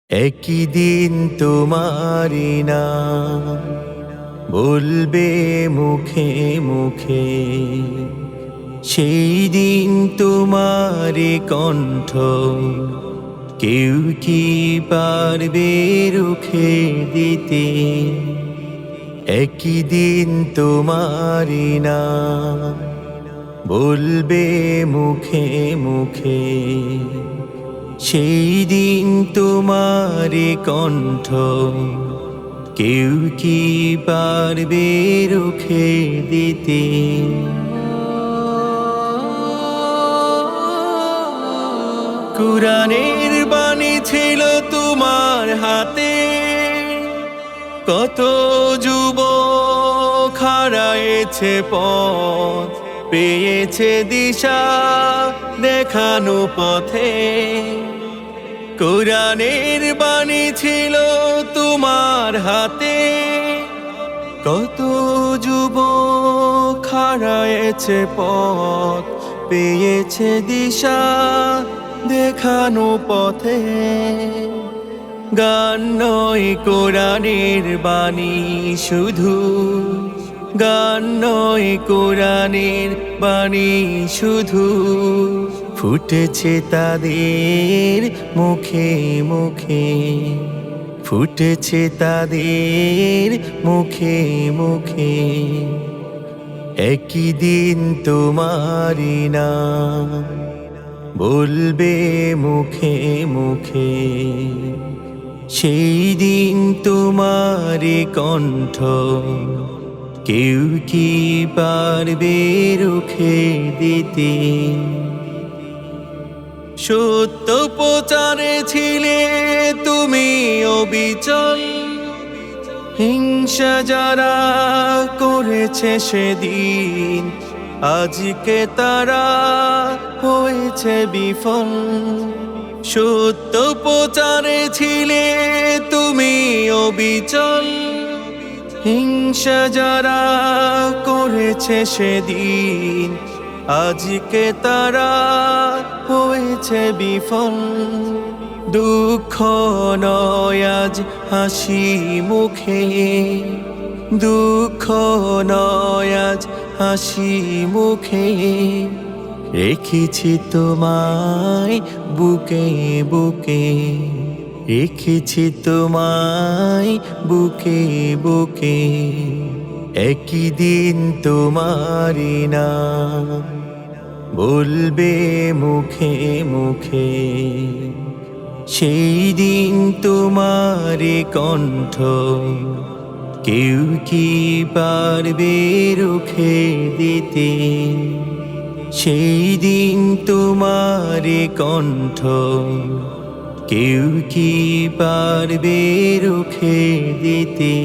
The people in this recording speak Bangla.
একই দিন তোমারি নাম বলবে মুখে মুখে, সেই দিন তোমারি কণ্ঠ কেউ কি পারবে রুখে দিতে। একই দিন তোমারি নাম বলবে মুখে মুখে, সেই দিন তোমারি কণ্ঠ কেউ কি পারবে রুখে দিতে। কুরআনের বাণী ছিল তোমার হাতে, কত যুবক হারায়েছে পথ, পেয়েছে দিশা দেখানো পথে। কুরআনের বাণী ছিল তোমার হাতে, কত যুবক হারায়েছে পথ, পেয়েছে দিশা দেখানো পথে। গান নয় কোরআনের বাণী শুধু, গান নয় কোরআনের বাণী শুধু, ফুটেছে তাদের মুখে মুখে, ফুটেছে তাদের মুখে মুখে। একই দিন তোমারি নাম বলবে মুখে মুখে, সেই দিন তোমারি কণ্ঠ কেউ কি পারবে রুখে দিতে। সত্য প্রচারে ছিলে তুমি অবিচল, হিংসা যারা করেছে সেদিন আজকে তারা হয়েছে বিফল। সত্য প্রচারে ছিলে তুমি অবিচল, হিংসা যারা করেছে সেদিন আজকে তারা হয়েছে বিফল। দুঃখ নয় আজ হাসি মুখে, দুঃখ নয় আজ হাসি মুখে, রেখেছি তোমায় বুকে বুকে, রেখেছি তোমায় বুকে বুকে। একই দিন তোমারি নাম বলবে মুখে মুখে, সেই দিন তোমারি কণ্ঠ কেউ কি পারবে রুখে দিতে। সেই দিন তোমারি কণ্ঠ কেউ কি পারবে রুখে দিতে।